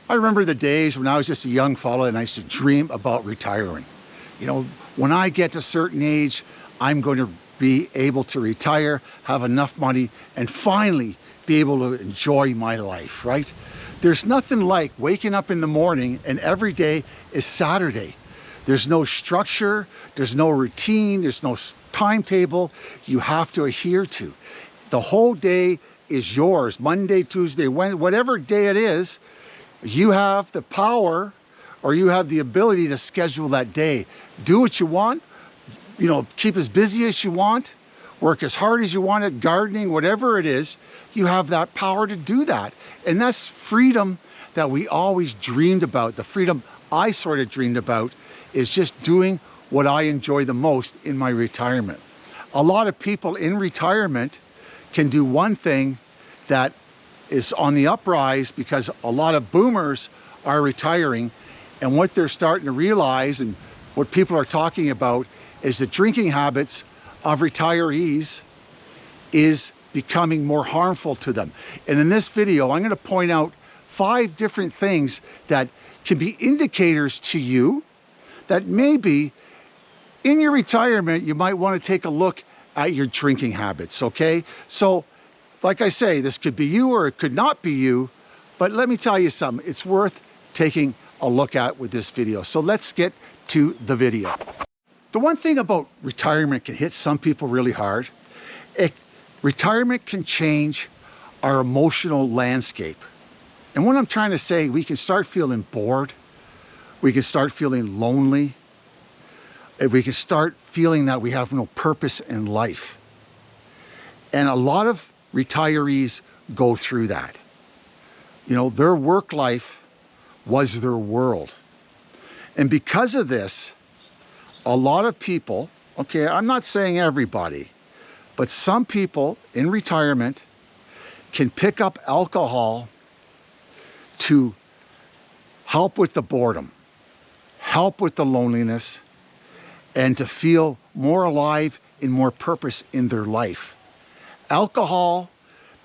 I remember the days when I was just a young fella and I used to dream about retiring. You know, when I get to a certain age, I'm going to be able to retire, have enough money, and finally be able to enjoy my life, right? There's nothing like waking up in the morning and every day is Saturday. There's no structure, there's no routine, there's no timetable you have to adhere to. The whole day is yours, Monday, Tuesday, Wednesday, whatever day it is. You have the power or you have the ability to schedule that day. Do what you want, you know, keep as busy as you want, work as hard as you want at gardening, whatever it is, you have that power to do that. And that's freedom that we always dreamed about. The freedom I sort of dreamed about is just doing what I enjoy the most in my retirement. A lot of people in retirement can do one thing that is on the uprise because a lot of boomers are retiring, and what they're starting to realize and what people are talking about is the drinking habits of retirees is becoming more harmful to them. And in this video, I'm going to point out 5 different things that can be indicators to you that maybe in your retirement, you might want to take a look at your drinking habits, okay? So, like I say, this could be you or it could not be you, but let me tell you something, it's worth taking a look at with this video. So let's get to the video. The one thing about retirement can hit some people really hard. Retirement can change our emotional landscape. And what I'm trying to say, we can start feeling bored, we can start feeling lonely, we can start feeling that we have no purpose in life. And a lot of retirees go through that. You know, their work life was their world. And because of this, a lot of people, okay, I'm not saying everybody, but some people in retirement can pick up alcohol to help with the boredom, help with the loneliness, and to feel more alive and more purpose in their life. Alcohol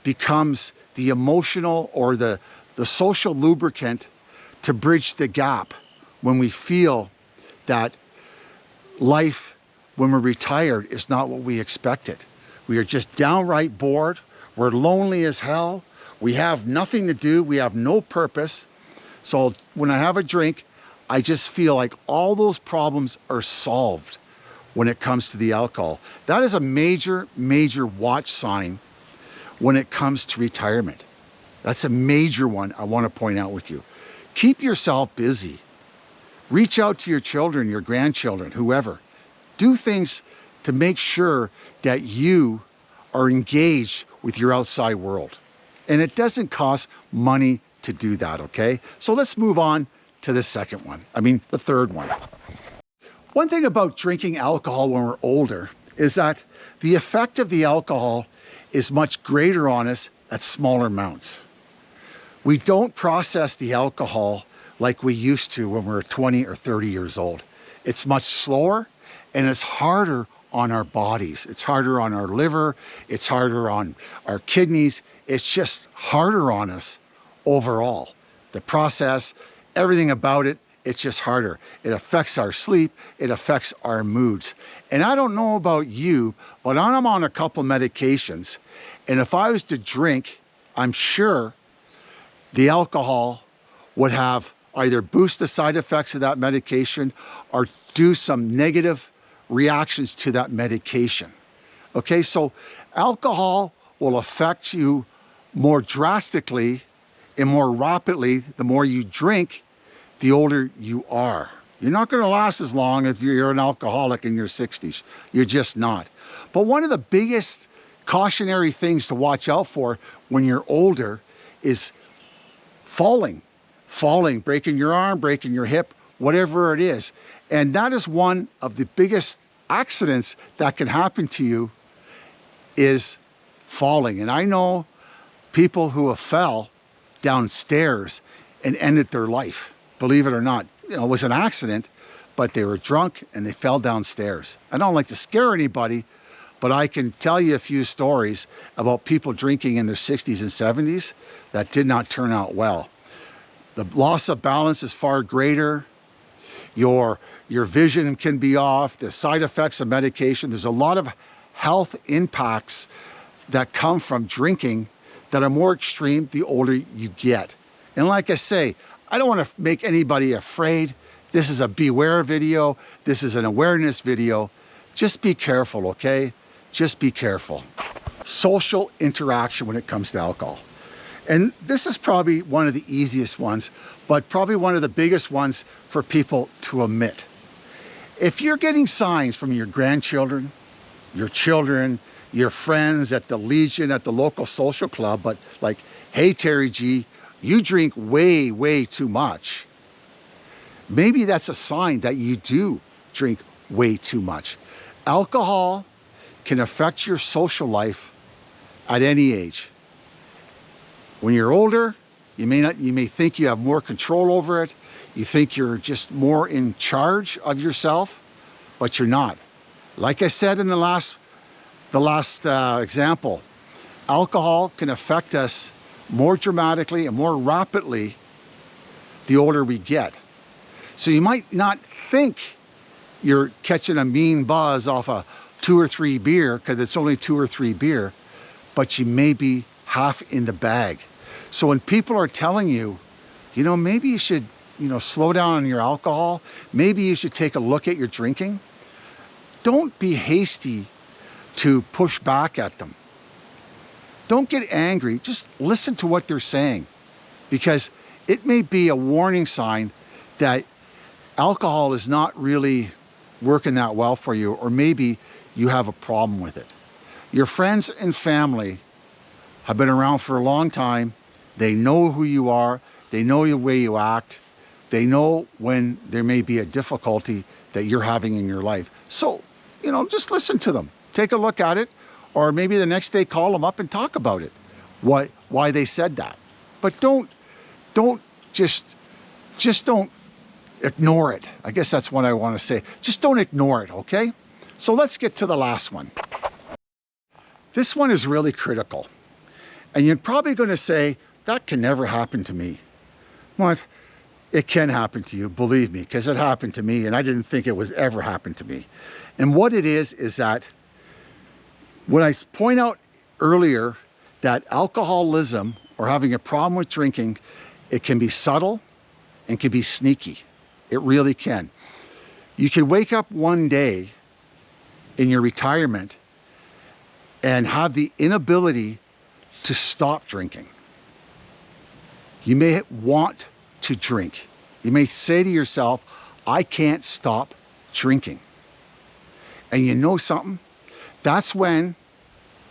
becomes the emotional or the social lubricant to bridge the gap when we feel that life, when we're retired, is not what we expected. We are just downright bored, we're lonely as hell, we have nothing to do, we have no purpose. So when I have a drink, I just feel like all those problems are solved when it comes to the alcohol. That is a major, major watch sign when it comes to retirement. That's a major one I want to point out with you. Keep yourself busy. Reach out to your children, your grandchildren, whoever. Do things to make sure that you are engaged with your outside world. And it doesn't cost money to do that, okay? So let's move on to the third one. One thing about drinking alcohol when we're older is that the effect of the alcohol is much greater on us at smaller amounts. We don't process the alcohol like we used to when we were 20 or 30 years old. It's much slower and it's harder on our bodies. It's harder on our liver, it's harder on our kidneys. It's just harder on us overall. The process, everything about it, it's just harder. It affects our sleep, it affects our moods. And I don't know about you, but I'm on a couple medications, and if I was to drink, I'm sure the alcohol would have either boost the side effects of that medication or do some negative reactions to that medication. Okay, so alcohol will affect you more drastically and more rapidly the more you drink, the older you are. You're not going to last as long if you're an alcoholic in your 60s. You're just not. But one of the biggest cautionary things to watch out for when you're older is falling, breaking your arm, breaking your hip, whatever it is. And that is one of the biggest accidents that can happen to you, is falling. And I know people who have fell downstairs and ended their life. Believe it or not, you know, it was an accident, but they were drunk and they fell downstairs. I don't like to scare anybody, but I can tell you a few stories about people drinking in their 60s and 70s that did not turn out well. The loss of balance is far greater. Your vision can be off. The side effects of medication. There's a lot of health impacts that come from drinking that are more extreme the older you get. And like I say, I don't want to make anybody afraid. This is a beware video. This is an awareness video. Just be careful, okay? Just be careful. Social interaction when it comes to alcohol. And this is probably one of the easiest ones, but probably one of the biggest ones for people to omit. If you're getting signs from your grandchildren, your children, your friends at the Legion, at the local social club, but like, hey, Terry G, you drink way, way too much. Maybe that's a sign that you do drink way too much. Alcohol can affect your social life at any age. When you're older, you may think you have more control over it. You think you're just more in charge of yourself, but you're not. Like I said in the last example, alcohol can affect us more dramatically and more rapidly the older we get. So you might not think you're catching a mean buzz off a 2 or 3 beer, because it's only 2 or 3 beer, but you may be half in the bag. So when people are telling you, you know, maybe you should, slow down on your alcohol, maybe you should take a look at your drinking, don't be hasty to push back at them. Don't get angry, just listen to what they're saying, because it may be a warning sign that alcohol is not really working that well for you, or maybe you have a problem with it. Your friends and family have been around for a long time. They know who you are. They know the way you act. They know when there may be a difficulty that you're having in your life. So, just listen to them. Take a look at it, or maybe the next day call them up and talk about it, why they said that. But don't just don't ignore it. I guess that's what I want to say. Just don't ignore it, okay? So let's get to the last one. This one is really critical. And you're probably going to say, that can never happen to me. What? It can happen to you, believe me, because it happened to me, and I didn't think it was ever happened to me. And what it is that when I point out earlier that alcoholism, or having a problem with drinking, it can be subtle and can be sneaky. It really can. You can wake up one day in your retirement and have the inability to stop drinking. You may want to drink. You may say to yourself, I can't stop drinking. And you know something? That's when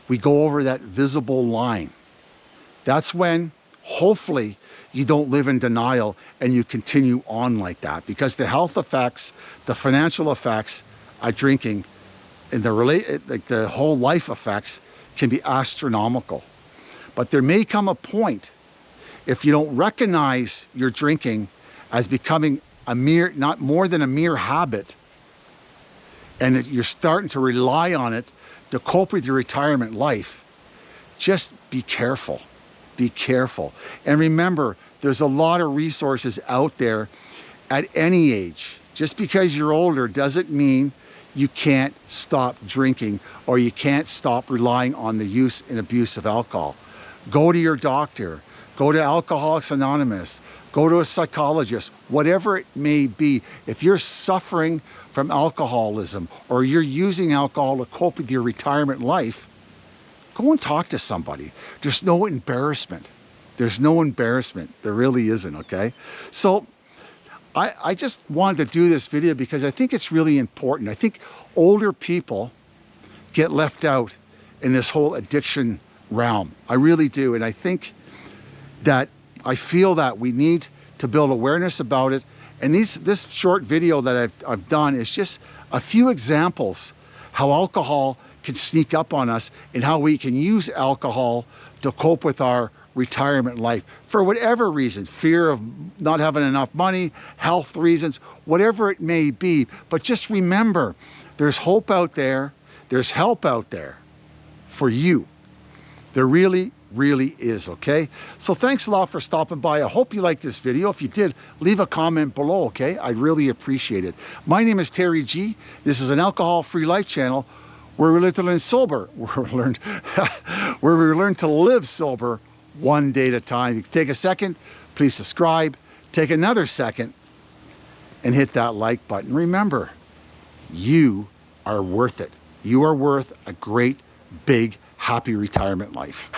we go over that visible line. That's when, hopefully, you don't live in denial and you continue on like that, because the health effects, the financial effects of drinking, and the whole life effects can be astronomical. But there may come a point, if you don't recognize your drinking as becoming not more than a mere habit, and you're starting to rely on it to cope with your retirement life, just be careful. Be careful. And remember, there's a lot of resources out there at any age. Just because you're older doesn't mean you can't stop drinking, or you can't stop relying on the use and abuse of alcohol. Go to your doctor, go to Alcoholics Anonymous, go to a psychologist, whatever it may be. If you're suffering from alcoholism, or you're using alcohol to cope with your retirement life, go and talk to somebody. There's no embarrassment. There's no embarrassment. There really isn't, okay? So I just wanted to do this video because I think it's really important. I think older people get left out in this whole addiction realm. I really do. And I think that I feel that we need to build awareness about it. And this short video that I've done is just a few examples how alcohol can sneak up on us, and how we can use alcohol to cope with our retirement life for whatever reason, fear of not having enough money, health reasons, whatever it may be. But just remember, there's hope out there, there's help out there for you. There really really is, okay? So thanks a lot for stopping by. I hope you liked this video. If you did, leave a comment below, okay? I'd really appreciate it. My name is Terry G. This is an alcohol-free life channel where we learn to learn sober, where we learn to live sober one day at a time. You can take a second, please subscribe. Take another second and hit that like button. Remember, you are worth it. You are worth a great, big, happy retirement life.